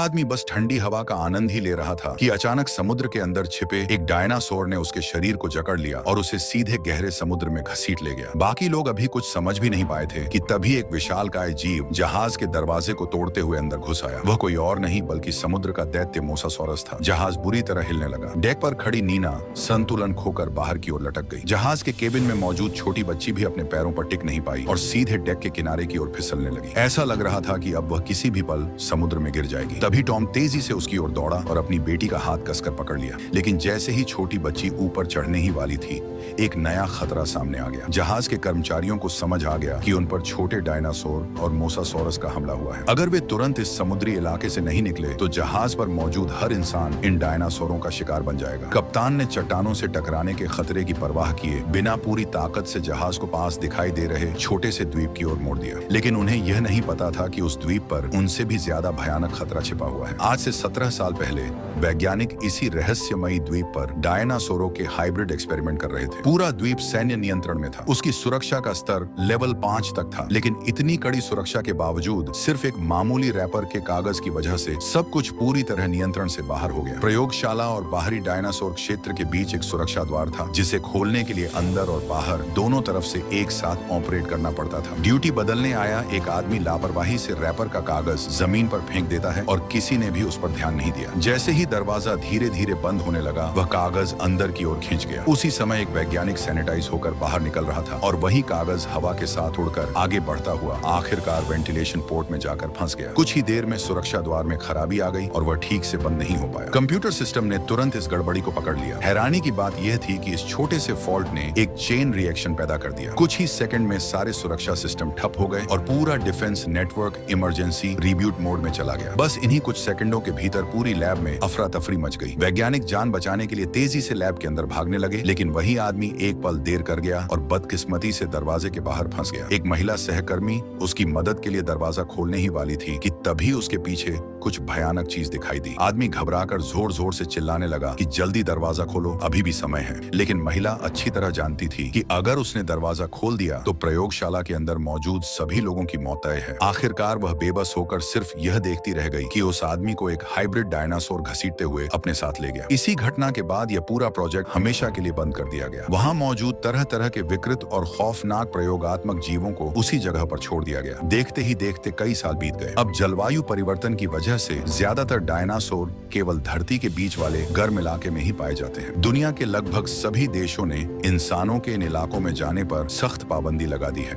आदमी बस ठंडी हवा का आनंद ही ले रहा था कि अचानक समुद्र के अंदर छिपे एक डायनासोर ने उसके शरीर को जकड़ लिया और उसे सीधे गहरे समुद्र में घसीट ले गया। बाकी लोग अभी कुछ समझ भी नहीं पाए थे कि तभी एक विशालकाय जीव जहाज के दरवाजे को तोड़ते हुए अंदर घुस आया। वह कोई और नहीं बल्कि समुद्र का दैत्य मोसासॉरस था। जहाज बुरी तरह हिलने लगा। डेक पर खड़ी नीना संतुलन खोकर बाहर की ओर लटक गई। जहाज के केबिन में मौजूद छोटी बच्ची भी अपने पैरों पर टिक नहीं पाई और सीधे डेक के किनारे की ओर फिसलने लगी। ऐसा लग रहा था कि अब वह किसी भी पल समुद्र में गिर जाएगी। तभी टॉम तेजी से उसकी ओर दौड़ा और अपनी बेटी का हाथ कसकर पकड़ लिया। लेकिन जैसे ही छोटी बच्ची ऊपर चढ़ने ही वाली थी, एक नया खतरा सामने आ गया। जहाज के कर्मचारियों को समझ आ गया कि उन पर छोटे डायनासोर और मोसासॉरस का हमला हुआ है। अगर वे तुरंत इस समुद्री इलाके से नहीं निकले तो जहाज पर मौजूद हर इंसान इन डायनासोरों का शिकार बन जाएगा। कप्तान ने चट्टानों से टकराने के खतरे की परवाह किए बिना पूरी ताकत से जहाज को पास दिखाई दे रहे छोटे से द्वीप की ओर मोड़ दिया। लेकिन उन्हें यह नहीं पता था कि उस द्वीप पर उनसे भी ज्यादा भयानक खतरा छिपा हुआ है। आज से 17 साल पहले वैज्ञानिक इसी रहस्यमयी द्वीप पर डायनासोरों के हाइब्रिड एक्सपेरिमेंट कर रहे थे। पूरा द्वीप सैन्य नियंत्रण में था। उसकी सुरक्षा का स्तर लेवल 5 तक था। लेकिन इतनी कड़ी सुरक्षा के बावजूद सिर्फ एक मामूली रैपर के कागज की वजह से सब कुछ पूरी तरह नियंत्रण से बाहर हो गया। प्रयोगशाला और बाहरी डायनासोर क्षेत्र के बीच एक सुरक्षा द्वार था, जिसे खोलने के लिए अंदर और बाहर दोनों तरफ से एक साथ ऑपरेट करना पड़ता था। ड्यूटी बदलने आया एक आदमी लापरवाही से रैपर का कागज जमीन पर फेंक देता है और किसी ने भी उस पर ध्यान नहीं दिया। जैसे ही दरवाजा धीरे धीरे बंद होने लगा, वह कागज अंदर की ओर खींच गया। उसी समय एक वैज्ञानिक सैनिटाइज होकर बाहर निकल रहा था और वही कागज हवा के साथ उड़कर आगे बढ़ता हुआ आखिरकार वेंटिलेशन पोर्ट में जाकर फंस गया। कुछ ही देर में सुरक्षा द्वार में खराबी आ गई और वह ठीक से बंद नहीं हो पाया। कंप्यूटर सिस्टम ने तुरंत इस गड़बड़ी को पकड़ लिया। हैरानी की बात यह थी कि इस छोटे से फॉल्ट ने एक चेन रिएक्शन पैदा कर दिया। कुछ ही सेकंड में सारे सुरक्षा सिस्टम ठप हो गए और पूरा defence network emergency rebut mode में चला गया। बस इन्हीं कुछ सेकंडों के भीतर पूरी लैब में अफरा तफरी मच गई। वैज्ञानिक जान बचाने के लिए तेजी से लैब के अंदर भागने लगे, लेकिन वही आदमी एक पल देर कर गया और बदकिस्मती से दरवाजे के बाहर फंस गया। एक महिला सहकर्मी उसकी मदद के लिए दरवाजा खोलने ही वाली थी कि तभी उसके पीछे कुछ भयानक चीज दिखाई दी। आदमी घबराकर जोर जोर से चिल्लाने लगा कि जल्दी दरवाजा खोलो, अभी भी समय है। लेकिन महिला अच्छी तरह जानती थी कि अगर उसने दरवाजा खोल दिया तो प्रयोगशाला के अंदर मौजूद सभी लोगों की मौत तय है। आखिरकार वह बेबस होकर सिर्फ यह देखती रह गई कि उस आदमी को एक हाइब्रिड डायनासोर घसीटते हुए अपने साथ ले गया। इसी घटना के बाद यह पूरा प्रोजेक्ट हमेशा के लिए बंद कर दिया गया। वहां मौजूद तरह तरह के विकृत और खौफनाक प्रयोगात्मक जीवों को उसी जगह पर छोड़ दिया गया। देखते ही देखते कई साल बीत गए। अब जलवायु परिवर्तन की वजह से ज्यादातर डायनासोर केवल धरती के बीच वाले गर्म इलाके में ही पाए जाते हैं। दुनिया के लगभग सभी देशों ने इंसानों के इन इलाकों में जाने पर सख्त पाबंदी लगा दी है।